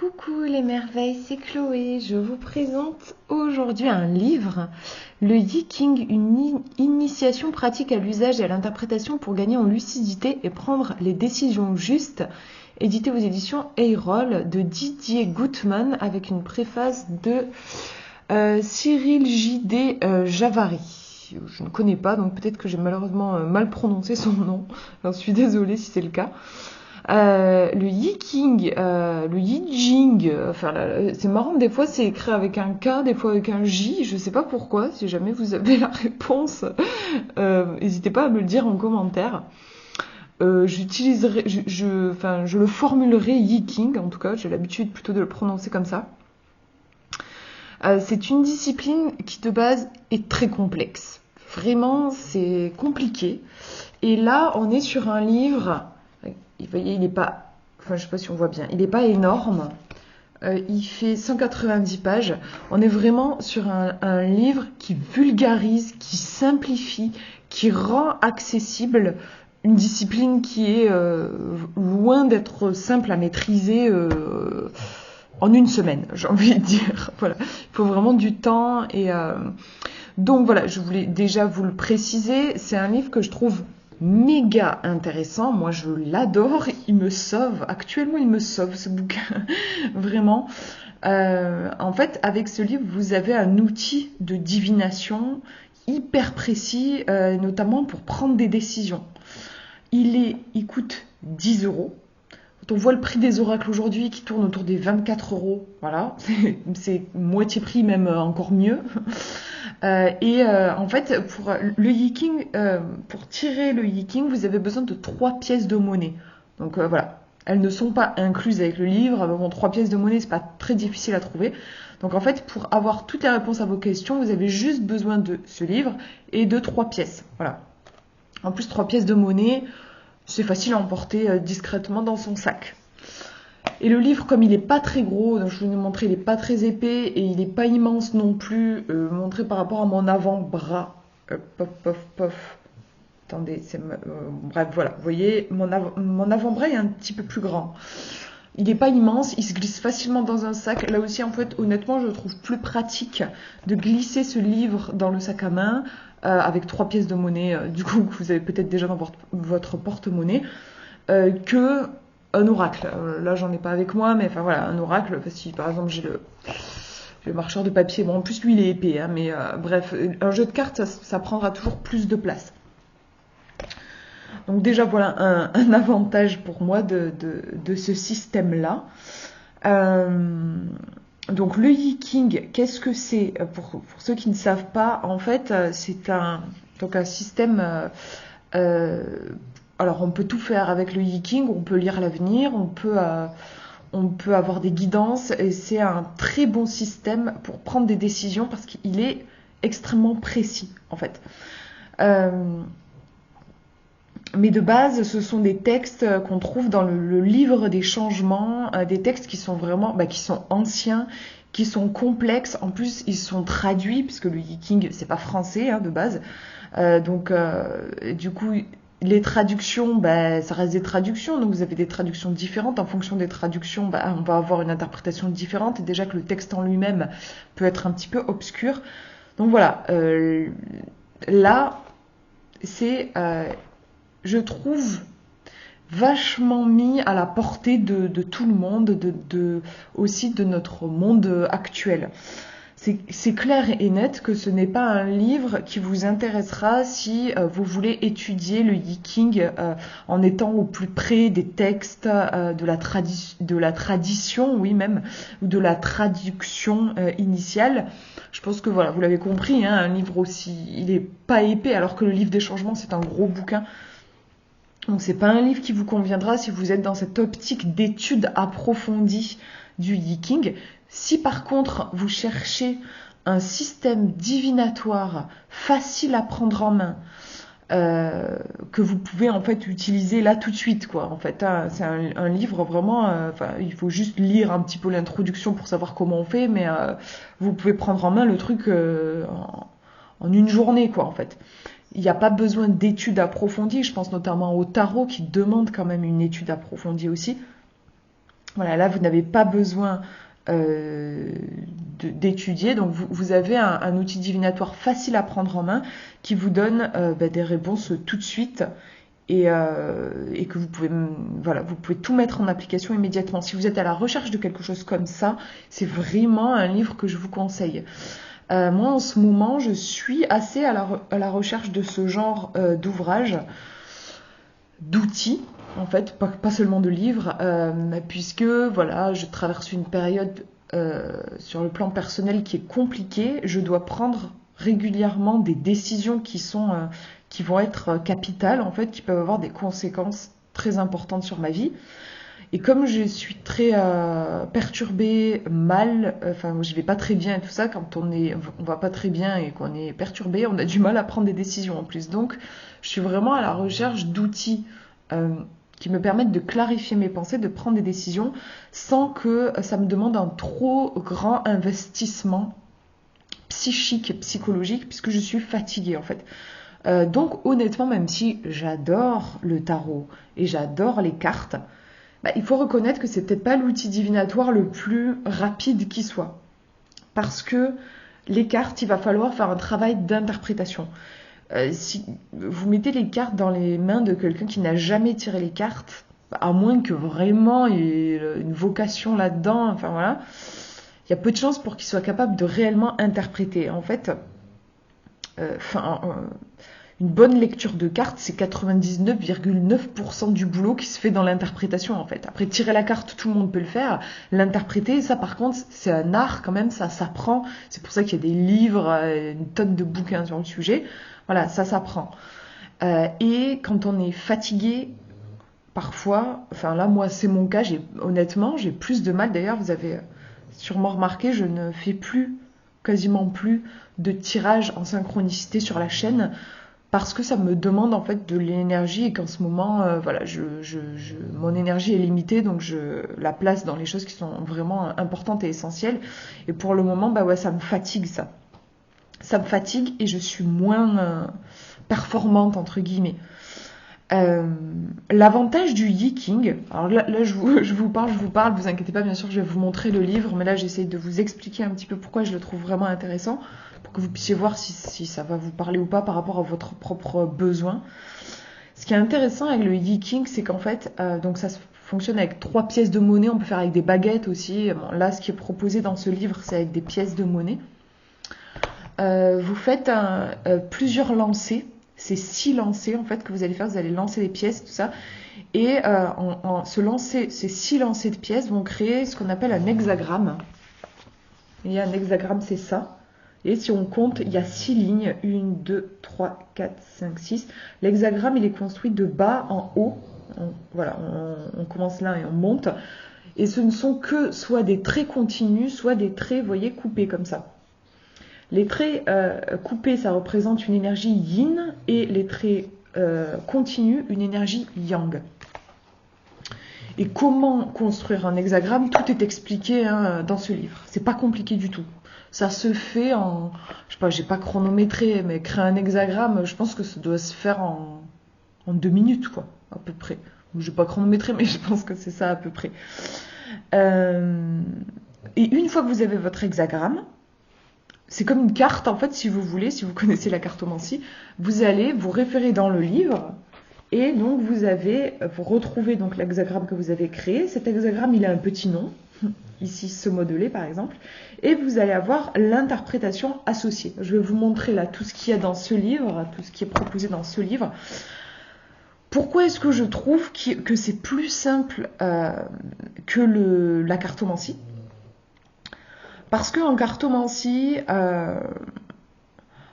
Coucou les merveilles, c'est Chloé. Je vous présente aujourd'hui un livre, le Yi-King, une initiation pratique à l'usage et à l'interprétation pour gagner en lucidité et prendre les décisions justes, édité aux éditions Eyroll de Didier Gutmann avec une préface de Cyril J.D. Javary. Je ne connais pas, donc peut-être que j'ai malheureusement mal prononcé son nom. J'en suis désolée si c'est le cas. Le Yi-King, le Yi-Jing, enfin c'est marrant, des fois c'est écrit avec un K, des fois avec un J, je sais pas pourquoi, si jamais vous avez la réponse, n'hésitez pas à me le dire en commentaire. J'utiliserai, je le formulerai Yi-King, en tout cas, j'ai l'habitude plutôt de le prononcer comme ça. C'est une discipline qui de base est très complexe. Vraiment, c'est compliqué. Et là, on est sur un livre. Vous voyez, il n'est pas, enfin je sais pas si on voit bien, il n'est pas énorme, il fait 190 pages, on est vraiment sur un livre qui vulgarise, qui simplifie, qui rend accessible une discipline qui est loin d'être simple à maîtriser en une semaine, j'ai envie de dire. Voilà, il faut vraiment du temps et donc voilà, je voulais déjà vous le préciser, c'est un livre que je trouve méga intéressant, moi je l'adore, il me sauve, actuellement il me sauve ce bouquin, vraiment. En fait, avec ce livre, vous avez un outil de divination hyper précis, notamment pour prendre des décisions. Il coûte 10 euros. Quand on voit le prix des oracles aujourd'hui qui tourne autour des 24 euros, voilà, c'est moitié prix, même encore mieux. En fait, pour le Yi-King, pour tirer le Yi-King, vous avez besoin de 3 pièces de monnaie. Donc voilà, elles ne sont pas incluses avec le livre. Bon, 3 pièces de monnaie, c'est pas très difficile à trouver. Donc en fait, pour avoir toutes les réponses à vos questions, vous avez juste besoin de ce livre et de 3 pièces. Voilà. En plus, 3 pièces de monnaie, c'est facile à emporter discrètement dans son sac. Et le livre, comme il n'est pas très gros, donc je vous l'ai montré, il n'est pas très épais et il n'est pas immense non plus, montré par rapport à mon avant-bras. Pof. Attendez, bref, voilà. Vous voyez, mon avant-bras est un petit peu plus grand. Il n'est pas immense, il se glisse facilement dans un sac. Là aussi, en fait, honnêtement, je trouve plus pratique de glisser ce livre dans le sac à main avec 3 pièces de monnaie, du coup, que vous avez peut-être déjà dans votre porte-monnaie, que un oracle. Là, j'en ai pas avec moi, mais enfin voilà, un oracle. Si par exemple j'ai le marcheur de papier, bon, en plus lui il est épais, hein, mais bref, un jeu de cartes, ça prendra toujours plus de place. Donc déjà voilà un avantage pour moi de ce système-là. Donc le Yi-King, qu'est-ce que c'est pour ceux qui ne savent pas, en fait, c'est un système. Alors on peut tout faire avec le Yi-King, on peut lire l'avenir, on peut avoir des guidances et c'est un très bon système pour prendre des décisions parce qu'il est extrêmement précis en fait. Mais de base, ce sont des textes qu'on trouve dans le livre des changements, des textes qui sont vraiment, qui sont anciens, qui sont complexes. En plus, ils sont traduits puisque le Yi-King c'est pas français de base, donc du coup. Les traductions, ça reste des traductions, donc vous avez des traductions différentes. En fonction des traductions, on va avoir une interprétation différente. Et déjà que le texte en lui-même peut être un petit peu obscur. Donc voilà, là, c'est, je trouve, vachement mis à la portée de tout le monde, aussi de notre monde actuel. C'est clair et net que ce n'est pas un livre qui vous intéressera si vous voulez étudier le Yi-King en étant au plus près des textes de la tradition, oui même, ou de la traduction initiale. Je pense que voilà, vous l'avez compris, un livre aussi, il n'est pas épais, alors que le livre des changements, c'est un gros bouquin. Donc c'est pas un livre qui vous conviendra si vous êtes dans cette optique d'étude approfondie du Yi-King. Si par contre vous cherchez un système divinatoire facile à prendre en main, que vous pouvez en fait utiliser là tout de suite, quoi. En fait, c'est un livre vraiment, il faut juste lire un petit peu l'introduction pour savoir comment on fait, mais vous pouvez prendre en main le truc en une journée, quoi, en fait. Il n'y a pas besoin d'études approfondies, je pense notamment au tarot qui demande quand même une étude approfondie aussi. Voilà, là, vous n'avez pas besoin d'étudier. Donc, vous avez un outil divinatoire facile à prendre en main qui vous donne des réponses tout de suite et que vous pouvez, voilà, vous pouvez tout mettre en application immédiatement. Si vous êtes à la recherche de quelque chose comme ça, c'est vraiment un livre que je vous conseille. Moi, en ce moment, je suis assez à la recherche de ce genre d'ouvrage, d'outils, en fait, pas seulement de livres, puisque voilà, je traverse une période sur le plan personnel qui est compliquée. Je dois prendre régulièrement des décisions qui vont être capitales, en fait, qui peuvent avoir des conséquences très importantes sur ma vie. Et comme je suis très perturbée, mal, enfin je vais pas très bien et tout ça, quand on va pas très bien et qu'on est perturbé, on a du mal à prendre des décisions en plus. Donc je suis vraiment à la recherche d'outils qui me permettent de clarifier mes pensées, de prendre des décisions sans que ça me demande un trop grand investissement psychique et psychologique, puisque je suis fatiguée en fait. Donc honnêtement, même si j'adore le tarot et j'adore les cartes, il faut reconnaître que c'est peut-être pas l'outil divinatoire le plus rapide qui soit. Parce que les cartes, il va falloir faire un travail d'interprétation. Si vous mettez les cartes dans les mains de quelqu'un qui n'a jamais tiré les cartes, à moins que vraiment il y ait une vocation là-dedans, enfin voilà, il y a peu de chances pour qu'il soit capable de réellement interpréter. En fait, une bonne lecture de cartes, c'est 99,9% du boulot qui se fait dans l'interprétation en fait. Après, tirer la carte, tout le monde peut le faire. L'interpréter, ça par contre, c'est un art quand même, ça s'apprend. C'est pour ça qu'il y a des livres, une tonne de bouquins sur le sujet. Voilà, ça s'apprend. Et quand on est fatigué, parfois, enfin là, moi, c'est mon cas, honnêtement, j'ai plus de mal. D'ailleurs, vous avez sûrement remarqué, je ne fais quasiment plus de tirage en synchronicité sur la chaîne, parce que ça me demande en fait de l'énergie et qu'en ce moment, voilà, mon énergie est limitée, donc je la place dans les choses qui sont vraiment importantes et essentielles. Et pour le moment, ouais, ça me fatigue ça. Ça me fatigue et je suis moins performante entre guillemets. L'avantage du Yi-King, alors là je vous parle, vous inquiétez pas, bien sûr je vais vous montrer le livre, mais là j'essaie de vous expliquer un petit peu pourquoi je le trouve vraiment intéressant, pour que vous puissiez voir si ça va vous parler ou pas par rapport à votre propre besoin. Ce qui est intéressant avec le Yi-King, c'est qu'en fait, donc ça fonctionne avec 3 pièces de monnaie, on peut faire avec des baguettes aussi. Bon, là ce qui est proposé dans ce livre, c'est avec des pièces de monnaie. Vous faites plusieurs lancers. C'est 6 lancers en fait que vous allez faire. Vous allez lancer les pièces, tout ça. Et ces 6 lancers de pièces vont créer ce qu'on appelle un hexagramme. Et un hexagramme, c'est ça. Et si on compte, il y a 6 lignes. 1, 2, 3, 4, 5, 6. L'hexagramme, il est construit de bas en haut. Voilà, on commence là et on monte. Et ce ne sont que soit des traits continus, soit des traits, vous voyez, coupés comme ça. Les traits coupés, ça représente une énergie yin, et les traits continus, une énergie yang. Et comment construire un hexagramme, tout est expliqué dans ce livre. C'est pas compliqué du tout. Ça se fait je sais pas, j'ai pas chronométré, mais créer un hexagramme, je pense que ça doit se faire en 2 minutes, quoi, à peu près. J'ai pas chronométré, mais je pense que c'est ça à peu près. Et une fois que vous avez votre hexagramme, c'est comme une carte, en fait, si vous voulez, si vous connaissez la cartomancie, vous allez vous référer dans le livre, et donc vous retrouvez donc l'hexagramme que vous avez créé. Cet hexagramme, il a un petit nom, ici ce modelé par exemple, et vous allez avoir l'interprétation associée. Je vais vous montrer là tout ce qu'il y a dans ce livre, tout ce qui est proposé dans ce livre. Pourquoi est-ce que je trouve que c'est plus simple que la cartomancie ? Parce qu'en cartomancie,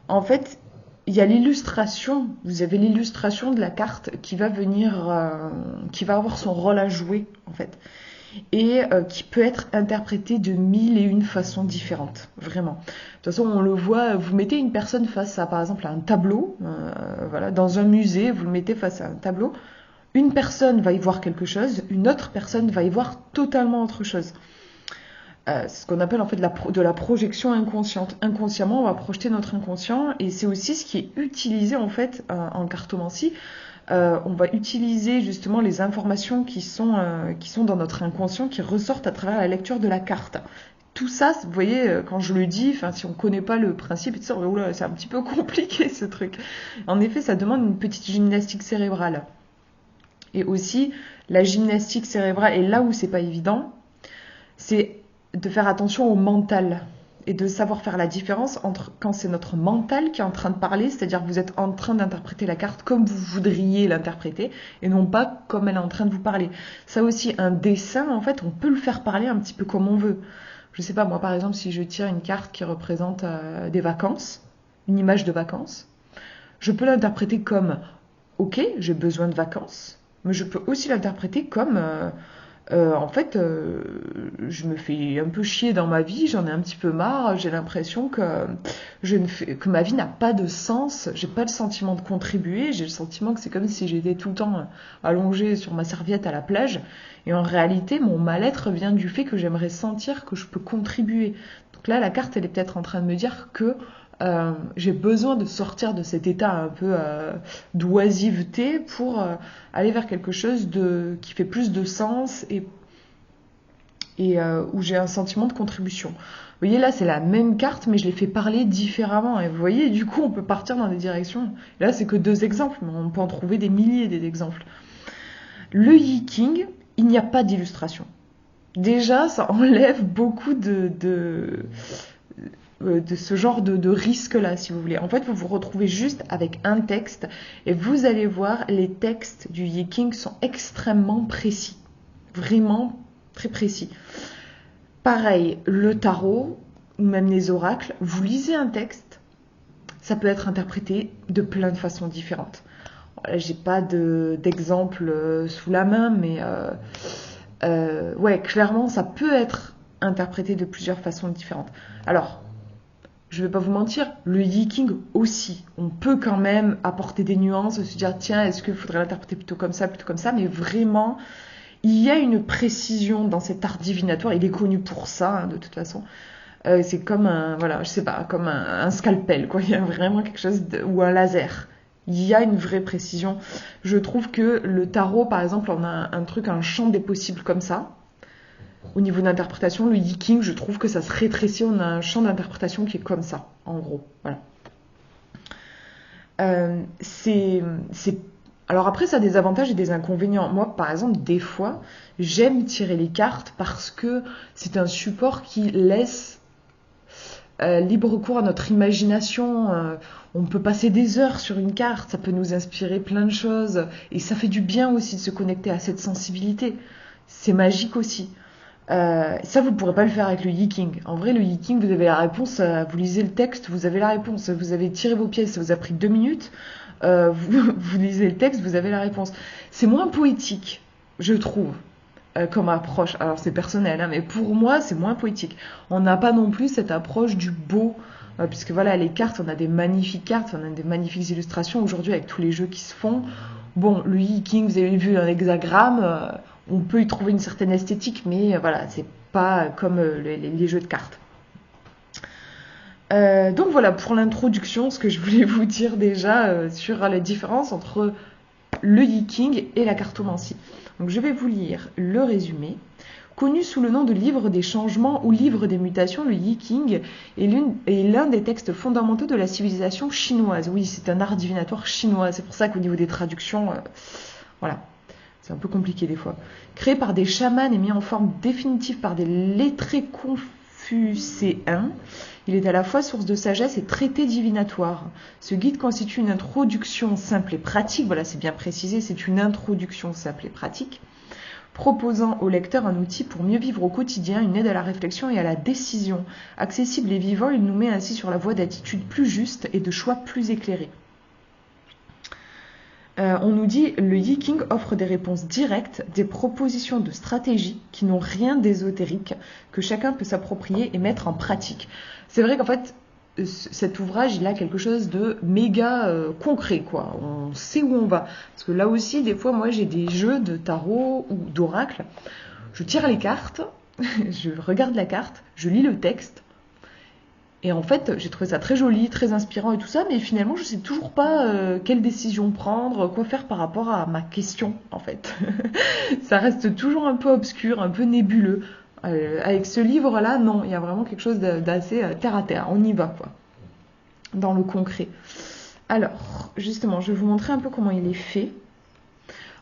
en fait, il y a l'illustration, vous avez l'illustration de la carte qui va qui va avoir son rôle à jouer, en fait, et qui peut être interprétée de 1001 façons différentes, vraiment. De toute façon, on le voit, vous mettez une personne face à, par exemple, à un tableau, voilà, dans un musée, vous le mettez face à un tableau, une personne va y voir quelque chose, une autre personne va y voir totalement autre chose. C'est ce qu'on appelle en fait de la projection inconsciente. Inconsciemment, on va projeter notre inconscient, et c'est aussi ce qui est utilisé en fait en cartomancie on va utiliser justement les informations qui sont dans notre inconscient, qui ressortent à travers la lecture de la carte. Tout ça, vous voyez, quand je le dis, si on ne connaît pas le principe, c'est un petit peu compliqué ce truc. En effet, ça demande une petite gymnastique cérébrale. Et aussi, la gymnastique cérébrale, et là où c'est pas évident, c'est de faire attention au mental et de savoir faire la différence entre quand c'est notre mental qui est en train de parler, c'est-à-dire que vous êtes en train d'interpréter la carte comme vous voudriez l'interpréter et non pas comme elle est en train de vous parler. Ça aussi, un dessin, en fait, on peut le faire parler un petit peu comme on veut. Je sais pas, moi par exemple, si je tire une carte qui représente des vacances, une image de vacances, je peux l'interpréter comme « Ok, j'ai besoin de vacances », mais je peux aussi l'interpréter comme en fait, je me fais un peu chier dans ma vie, j'en ai un petit peu marre, j'ai l'impression que ma vie n'a pas de sens, j'ai pas le sentiment de contribuer, j'ai le sentiment que c'est comme si j'étais tout le temps allongée sur ma serviette à la plage, et en réalité, mon mal-être vient du fait que j'aimerais sentir que je peux contribuer. Donc là, la carte, elle est peut-être en train de me dire que j'ai besoin de sortir de cet état un peu d'oisiveté pour aller vers quelque chose qui fait plus de sens et où j'ai un sentiment de contribution. Vous voyez, là, c'est la même carte, mais je l'ai fait parler différemment. Et vous voyez, du coup, on peut partir dans des directions. Là, c'est que 2 exemples, mais on peut en trouver des milliers d'exemples. Le Yi-King, il n'y a pas d'illustration. Déjà, ça enlève beaucoup de ce genre de risque-là, si vous voulez. En fait, vous vous retrouvez juste avec un texte et vous allez voir, les textes du Yi-King sont extrêmement précis. Vraiment très précis. Pareil, le tarot, ou même les oracles, vous lisez un texte, ça peut être interprété de plein de façons différentes. Voilà, j'ai pas d'exemple sous la main, mais ouais, clairement, ça peut être interprété de plusieurs façons différentes. Alors, je vais pas vous mentir, le Yi-King aussi. On peut quand même apporter des nuances, se dire, tiens, est-ce qu'il faudrait l'interpréter plutôt comme ça, mais vraiment, il y a une précision dans cet art divinatoire, il est connu pour ça, de toute façon. C'est comme comme un scalpel, quoi. Il y a vraiment quelque chose, ou un laser. Il y a une vraie précision. Je trouve que le tarot, par exemple, on a un champ des possibles comme ça. Au niveau d'interprétation, le Yi-King, je trouve que ça se rétrécit. On a un champ d'interprétation qui est comme ça, en gros. Voilà. Alors après, ça a des avantages et des inconvénients. Moi, par exemple, des fois, j'aime tirer les cartes parce que c'est un support qui laisse libre cours à notre imagination. On peut passer des heures sur une carte, ça peut nous inspirer plein de choses. Et ça fait du bien aussi de se connecter à cette sensibilité. C'est magique aussi. Ça, vous ne pourrez pas le faire avec le Yi-King. En vrai, le Yi-King, vous avez la réponse, vous lisez le texte, vous avez la réponse. Vous avez tiré vos pièces, ça vous a pris 2 minutes. Vous lisez le texte, vous avez la réponse. C'est moins poétique, je trouve, comme approche. Alors, c'est personnel, hein, mais pour moi, c'est moins poétique. On n'a pas non plus cette approche du beau, puisque voilà, les cartes, on a des magnifiques cartes, on a des magnifiques illustrations aujourd'hui avec tous les jeux qui se font. Bon, le Yi-King, vous avez vu un hexagramme, on peut y trouver une certaine esthétique, mais voilà, c'est pas comme les jeux de cartes. Donc voilà, pour l'introduction, ce que je voulais vous dire déjà sur la différence entre le Yi-King et la cartomancie. Donc je vais vous lire le résumé. Connu sous le nom de livre des changements ou livre des mutations, le Yi-King est l'un des textes fondamentaux de la civilisation chinoise. Oui, c'est un art divinatoire chinois, c'est pour ça qu'au niveau des traductions, voilà, c'est un peu compliqué des fois. Créé par des chamans et mis en forme définitive par des lettrés confucéens, il est à la fois source de sagesse et traité divinatoire. Ce guide constitue une introduction simple et pratique, voilà, c'est bien précisé, c'est une introduction simple et pratique, proposant au lecteur un outil pour mieux vivre au quotidien, une aide à la réflexion et à la décision. Accessible et vivant, il nous met ainsi sur la voie d'attitudes plus justes et de choix plus éclairés. On nous dit le Yi-King offre des réponses directes, des propositions de stratégie qui n'ont rien d'ésotérique, que chacun peut s'approprier et mettre en pratique. C'est vrai qu'en fait, cet ouvrage, il a quelque chose de méga concret, quoi. On sait où on va. Parce que là aussi, des fois, moi, j'ai des jeux de tarot ou d'oracle. Je tire les cartes, je regarde la carte, je lis le texte, Et en fait, j'ai trouvé ça très joli, très inspirant et tout ça, mais finalement, je sais toujours pas quelle décision prendre, quoi faire par rapport à ma question, en fait. Ça reste toujours un peu obscur, un peu nébuleux. Avec ce livre-là, non, il y a vraiment quelque chose d'assez terre à terre. On y va, quoi, dans le concret. Alors, justement, je vais vous montrer un peu comment il est fait.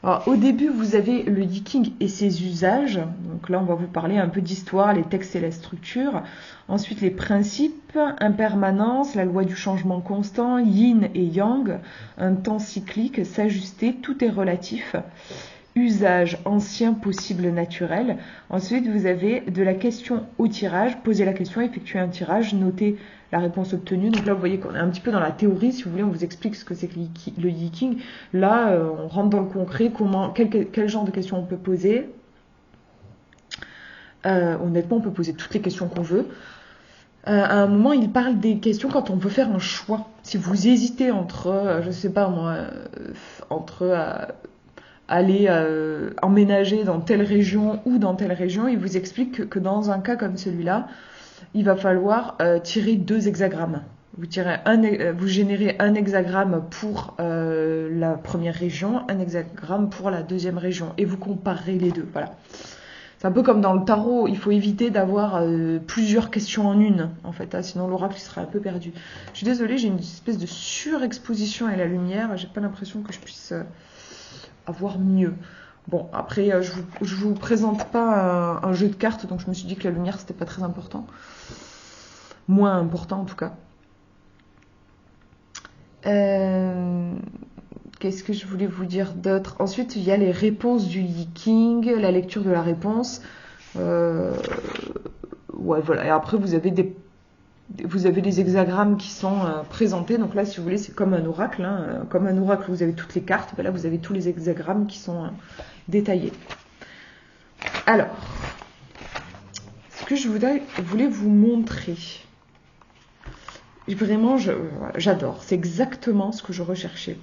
Alors, au début, vous avez le Yiking et ses usages. Donc là, on va vous parler un peu d'histoire, les textes et la structure. Ensuite, les principes, impermanence, la loi du changement constant, yin et yang, un temps cyclique, s'ajuster, tout est relatif. Usage ancien, possible, naturel. Ensuite, vous avez de la question au tirage, poser la question, effectuer un tirage, noter la réponse obtenue. Donc là, vous voyez qu'on est un petit peu dans la théorie. Si vous voulez, on vous explique ce que c'est que le Yiking. Là, on rentre dans le concret, quel genre de questions on peut poser. Honnêtement, on peut poser toutes les questions qu'on veut. À un moment, il parle des questions quand on veut faire un choix. Si vous hésitez entre, je sais pas moi, entre aller emménager dans telle région ou dans telle région, il vous explique que dans un cas comme celui-là, il va falloir tirer 2 hexagrammes. Vous générez un hexagramme pour la première région, un hexagramme pour la deuxième région, et vous comparez les deux. Voilà. C'est un peu comme dans le tarot, il faut éviter d'avoir plusieurs questions en une, en fait, hein, sinon l'oracle sera un peu perdu. Je suis désolée, j'ai une espèce de surexposition à la lumière, j'ai pas l'impression que je puisse avoir mieux. Bon, après, je vous présente pas un jeu de cartes, donc je me suis dit que la lumière, c'était pas très important. Moins important, en tout cas. Qu'est-ce que je voulais vous dire d'autre? Ensuite, il y a les réponses du Yiking, la lecture de la réponse. Ouais, voilà. Et après, vous avez les hexagrammes qui sont présentés. Donc là, si vous voulez, c'est comme un oracle. Hein. Comme un oracle, vous avez toutes les cartes. Ben là, vous avez tous les hexagrammes qui sont détaillés. Alors, ce que je voulais vous montrer, vraiment, j'adore. C'est exactement ce que je recherchais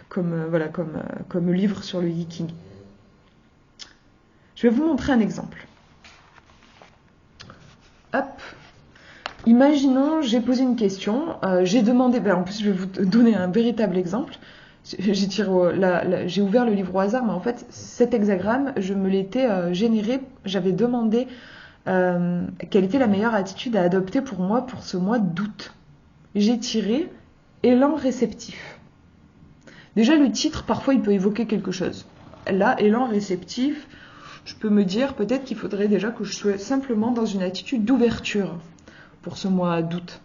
comme livre sur le Yiking. Je vais vous montrer un exemple. Hop. Imaginons, j'ai posé une question, j'ai demandé, en plus je vais vous donner un véritable exemple. J'ai ouvert le livre au hasard, mais en fait, cet hexagramme, je me l'étais généré, j'avais demandé quelle était la meilleure attitude à adopter pour moi pour ce mois d'août. J'ai tiré élan réceptif. Déjà, le titre, parfois, il peut évoquer quelque chose. Là, élan réceptif, je peux me dire peut-être qu'il faudrait déjà que je sois simplement dans une attitude d'ouverture pour ce mois d'août.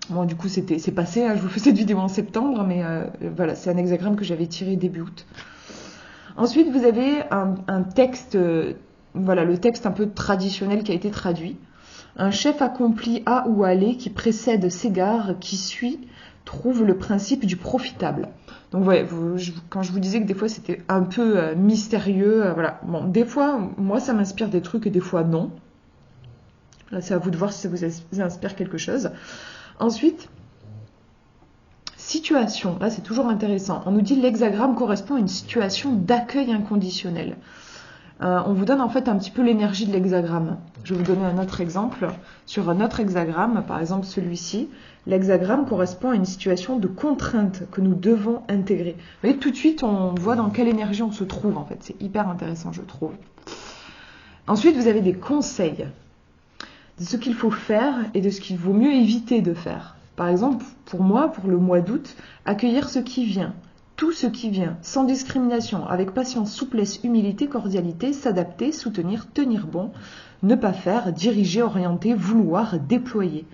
Bon, du coup, c'est passé, hein, je vous fais cette vidéo en septembre, mais voilà, c'est un hexagramme que j'avais tiré début août. Ensuite, vous avez un texte, voilà, le texte un peu traditionnel qui a été traduit. Un chef accompli a ou allé qui précède s'égare, qui suit, trouve le principe du profitable. Donc ouais, quand je vous disais que des fois c'était un peu mystérieux, voilà. Bon, des fois, moi ça m'inspire des trucs et des fois non. Là, c'est à vous de voir si ça vous inspire quelque chose. Ensuite, situation. Là, c'est toujours intéressant. On nous dit l'hexagramme correspond à une situation d'accueil inconditionnel. On vous donne en fait un petit peu l'énergie de l'hexagramme. Je vais vous donner un autre exemple. Sur un autre hexagramme, par exemple celui-ci, l'hexagramme correspond à une situation de contrainte que nous devons intégrer. Vous voyez, tout de suite, on voit dans quelle énergie on se trouve en fait. C'est hyper intéressant, je trouve. Ensuite, vous avez des conseils de ce qu'il faut faire et de ce qu'il vaut mieux éviter de faire. Par exemple, pour moi, pour le mois d'août, accueillir ce qui vient. Tout ce qui vient, sans discrimination, avec patience, souplesse, humilité, cordialité, s'adapter, soutenir, tenir bon, ne pas faire, diriger, orienter, vouloir, déployer.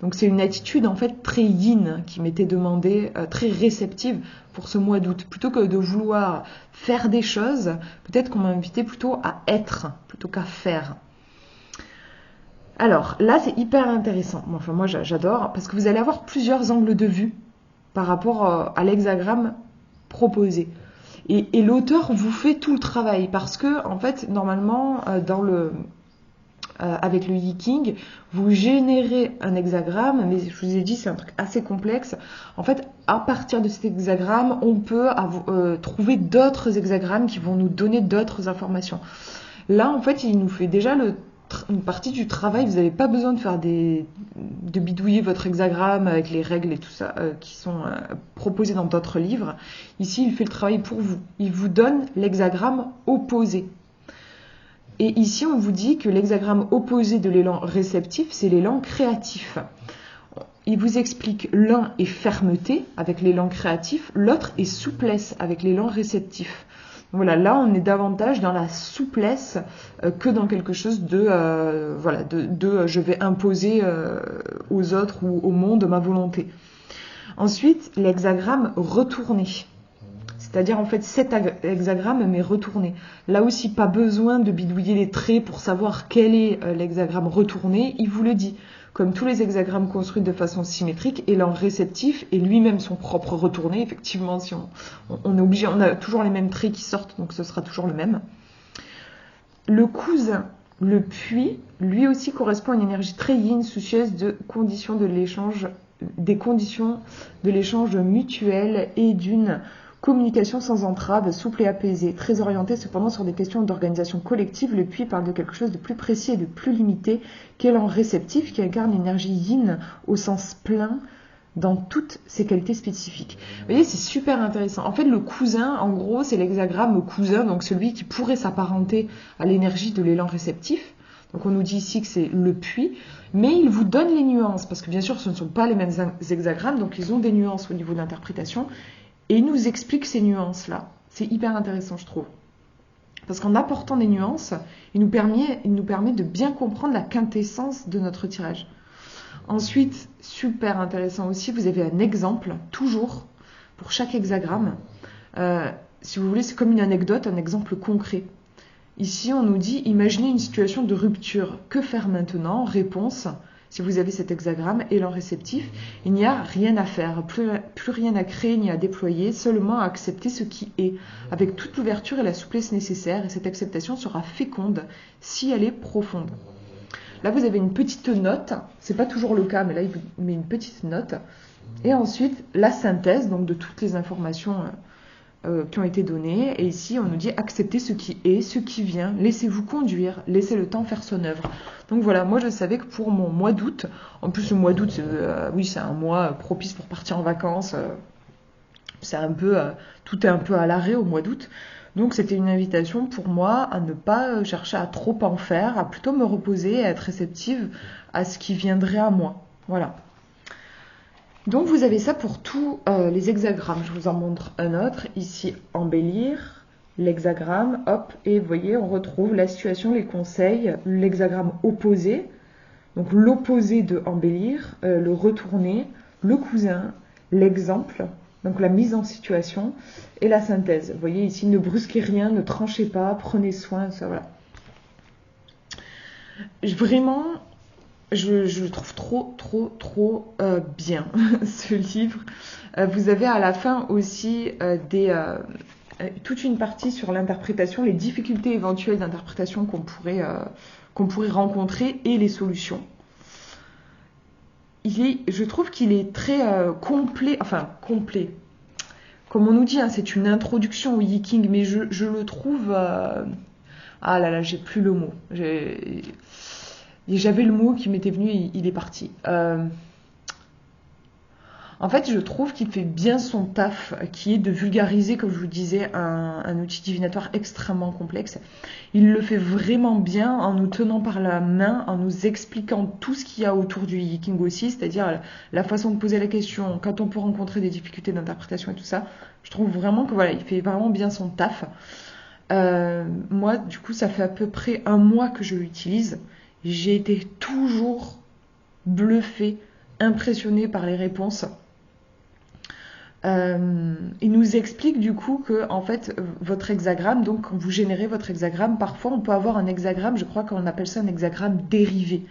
Donc c'est une attitude en fait très yin qui m'était demandée, très réceptive pour ce mois d'août. Plutôt que de vouloir faire des choses, peut-être qu'on m'a invité plutôt à être, plutôt qu'à faire. Alors là c'est hyper intéressant, enfin moi j'adore, parce que vous allez avoir plusieurs angles de vue par rapport à l'hexagramme proposé. Et l'auteur vous fait tout le travail, parce que en fait normalement avec le Yiking, vous générez un hexagramme, mais je vous ai dit c'est un truc assez complexe. En fait, à partir de cet hexagramme, on peut trouver d'autres hexagrammes qui vont nous donner d'autres informations. Là, en fait, il nous fait déjà une partie du travail. Vous n'avez pas besoin de faire de bidouiller votre hexagramme avec les règles et tout ça qui sont proposées dans d'autres livres. Ici, il fait le travail pour vous. Il vous donne l'hexagramme opposé. Et ici, on vous dit que l'hexagramme opposé de l'élan réceptif, c'est l'élan créatif. Il vous explique l'un est fermeté avec l'élan créatif, l'autre est souplesse avec l'élan réceptif. Voilà, là on est davantage dans la souplesse que dans quelque chose de je vais imposer aux autres ou au monde ma volonté. Ensuite, l'hexagramme retourné. C'est-à-dire en fait cet hexagramme mais retourné. Là aussi, pas besoin de bidouiller les traits pour savoir quel est l'hexagramme retourné, il vous le dit. Comme tous les hexagrammes construits de façon symétrique, l'élan réceptif est lui-même son propre retourné. Effectivement, si on est obligé, on a toujours les mêmes traits qui sortent, donc ce sera toujours le même. Le cousin, le puits, lui aussi correspond à une énergie très yin, soucieuse des conditions de l'échange mutuel et d'une communication sans entrave, souple et apaisée, très orientée cependant sur des questions d'organisation collective. Le puits parle de quelque chose de plus précis et de plus limité qu'est l'élan réceptif qui incarne l'énergie yin au sens plein dans toutes ses qualités spécifiques. Vous voyez, c'est super intéressant. En fait, le cousin, en gros, c'est l'hexagramme cousin, donc celui qui pourrait s'apparenter à l'énergie de l'élan réceptif. Donc on nous dit ici que c'est le puits, mais il vous donne les nuances, parce que bien sûr, ce ne sont pas les mêmes hexagrammes, donc ils ont des nuances au niveau de l'interprétation. Et il nous explique ces nuances-là. C'est hyper intéressant, je trouve. Parce qu'en apportant des nuances, il nous permet de bien comprendre la quintessence de notre tirage. Ensuite, super intéressant aussi, vous avez un exemple, toujours, pour chaque hexagramme. Si vous voulez, c'est comme une anecdote, un exemple concret. Ici, on nous dit, imaginez une situation de rupture. Que faire maintenant? Réponse. Si vous avez cet hexagramme, élan réceptif, il n'y a rien à faire, plus rien à créer ni à déployer, seulement à accepter ce qui est, avec toute l'ouverture et la souplesse nécessaires, et cette acceptation sera féconde si elle est profonde. Là, vous avez une petite note, c'est pas toujours le cas, mais là, il vous met une petite note, et ensuite, la synthèse, donc de toutes les informations qui ont été données, et ici, on nous dit acceptez ce qui est, ce qui vient, laissez-vous conduire, laissez le temps faire son œuvre. Donc voilà, moi je savais que pour mon mois d'août, en plus le mois d'août, c'est un mois propice pour partir en vacances, c'est un peu, tout est un peu à l'arrêt au mois d'août, donc c'était une invitation pour moi à ne pas chercher à trop en faire, à plutôt me reposer, à être réceptive à ce qui viendrait à moi. Voilà. Donc vous avez ça pour tous les hexagrammes. Je vous en montre un autre. Ici, embellir, l'hexagramme, hop, et vous voyez, on retrouve la situation, les conseils, l'hexagramme opposé, donc l'opposé de embellir, le retourné, le cousin, l'exemple, donc la mise en situation, et la synthèse. Vous voyez ici, ne brusquez rien, ne tranchez pas, prenez soin, ça, voilà. Vraiment... Je le trouve trop bien, ce livre. Vous avez à la fin aussi toute une partie sur l'interprétation, les difficultés éventuelles d'interprétation qu'on pourrait rencontrer et les solutions. Je trouve qu'il est très complet, complet. Comme on nous dit, hein, c'est une introduction au Yi-King, mais je le trouve... Ah là là, j'ai plus le mot. J'avais le mot qui m'était venu, il est parti. En fait, je trouve qu'il fait bien son taf, qui est de vulgariser, comme je vous disais, un outil divinatoire extrêmement complexe. Il le fait vraiment bien en nous tenant par la main, en nous expliquant tout ce qu'il y a autour du Yi-King aussi, c'est-à-dire la façon de poser la question, quand on peut rencontrer des difficultés d'interprétation et tout ça. Je trouve vraiment que voilà, il fait vraiment bien son taf. Moi, du coup, ça fait à peu près un mois que je l'utilise. J'ai été toujours bluffée, impressionnée par les réponses. Il nous explique du coup que en fait votre hexagramme, donc quand vous générez votre hexagramme, parfois on peut avoir un hexagramme, je crois qu'on appelle ça un hexagramme dérivé.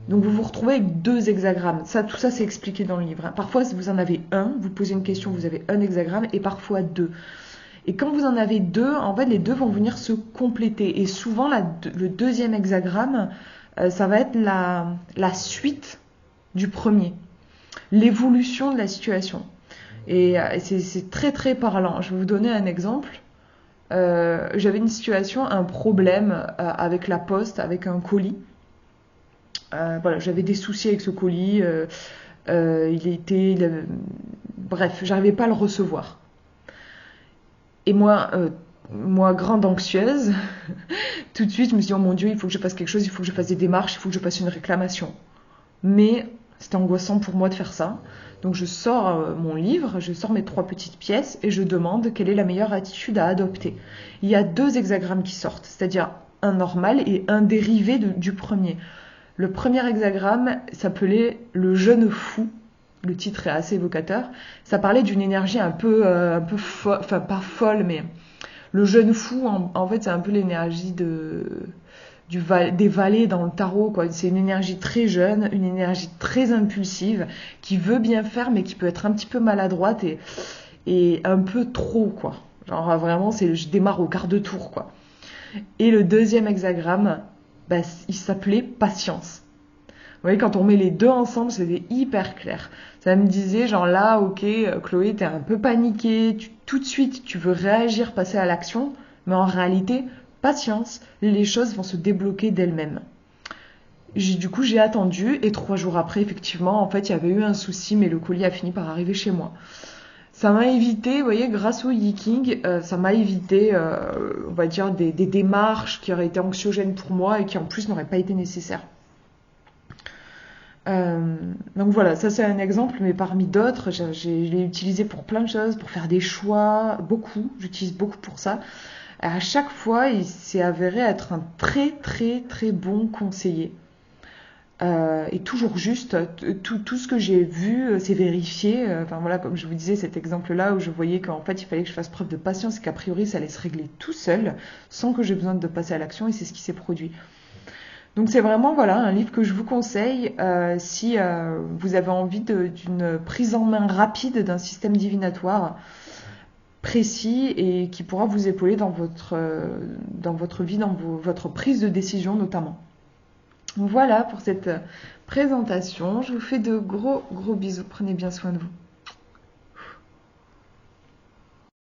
Donc vous vous retrouvez avec deux hexagrammes. Tout ça c'est expliqué dans le livre. Parfois vous en avez un, vous posez une question, vous avez un hexagramme et parfois deux. Et quand vous en avez deux, en fait, les deux vont venir se compléter. Et souvent, le deuxième hexagramme, ça va être la suite du premier, l'évolution de la situation. Et c'est très, très parlant. Je vais vous donner un exemple. J'avais une situation, un problème avec la poste, avec un colis. Voilà, j'avais des soucis avec ce colis. Bref, j'arrivais pas à le recevoir. Et moi, grande anxieuse, tout de suite, je me suis dit, oh mon Dieu, il faut que je fasse quelque chose, il faut que je fasse des démarches, il faut que je fasse une réclamation. Mais c'était angoissant pour moi de faire ça. Donc je sors mon livre, je sors mes 3 petites pièces et je demande quelle est la meilleure attitude à adopter. Il y a 2 hexagrammes qui sortent, c'est-à-dire un normal et un dérivé du premier. Le premier hexagramme s'appelait le jeune fou. Le titre est assez évocateur. Ça parlait d'une énergie un peu folle, enfin pas folle, mais le jeune fou, en fait, c'est un peu l'énergie des vallées dans le tarot, quoi. C'est une énergie très jeune, une énergie très impulsive, qui veut bien faire, mais qui peut être un petit peu maladroite et un peu trop, quoi. Genre vraiment, je démarre au quart de tour, quoi. Et le deuxième hexagramme, bah, il s'appelait patience. Vous voyez, quand on met les 2 ensemble, c'était hyper clair. Ça me disait, genre là, ok, Chloé, t'es un peu paniquée, tout de suite, tu veux réagir, passer à l'action, mais en réalité, patience, les choses vont se débloquer d'elles-mêmes. Du coup, j'ai attendu, et 3 jours après, effectivement, en fait, il y avait eu un souci, mais le colis a fini par arriver chez moi. Ça m'a évité, vous voyez, grâce au Yiking, ça m'a évité, on va dire, des démarches qui auraient été anxiogènes pour moi et qui en plus n'auraient pas été nécessaires. Donc voilà, ça c'est un exemple, mais parmi d'autres, je l'ai utilisé pour plein de choses, pour faire des choix, beaucoup, j'utilise beaucoup pour ça. Et à chaque fois, il s'est avéré être un très très très bon conseiller. Et toujours juste, tout ce que j'ai vu, c'est vérifié. Enfin voilà, comme je vous disais, cet exemple-là où je voyais qu'en fait il fallait que je fasse preuve de patience et qu'a priori ça allait se régler tout seul, sans que j'ai besoin de passer à l'action, et c'est ce qui s'est produit. Donc c'est vraiment voilà un livre que je vous conseille si vous avez envie d'une prise en main rapide d'un système divinatoire précis et qui pourra vous épauler dans votre vie, dans votre prise de décision notamment. Voilà pour cette présentation. Je vous fais de gros bisous. Prenez bien soin de vous.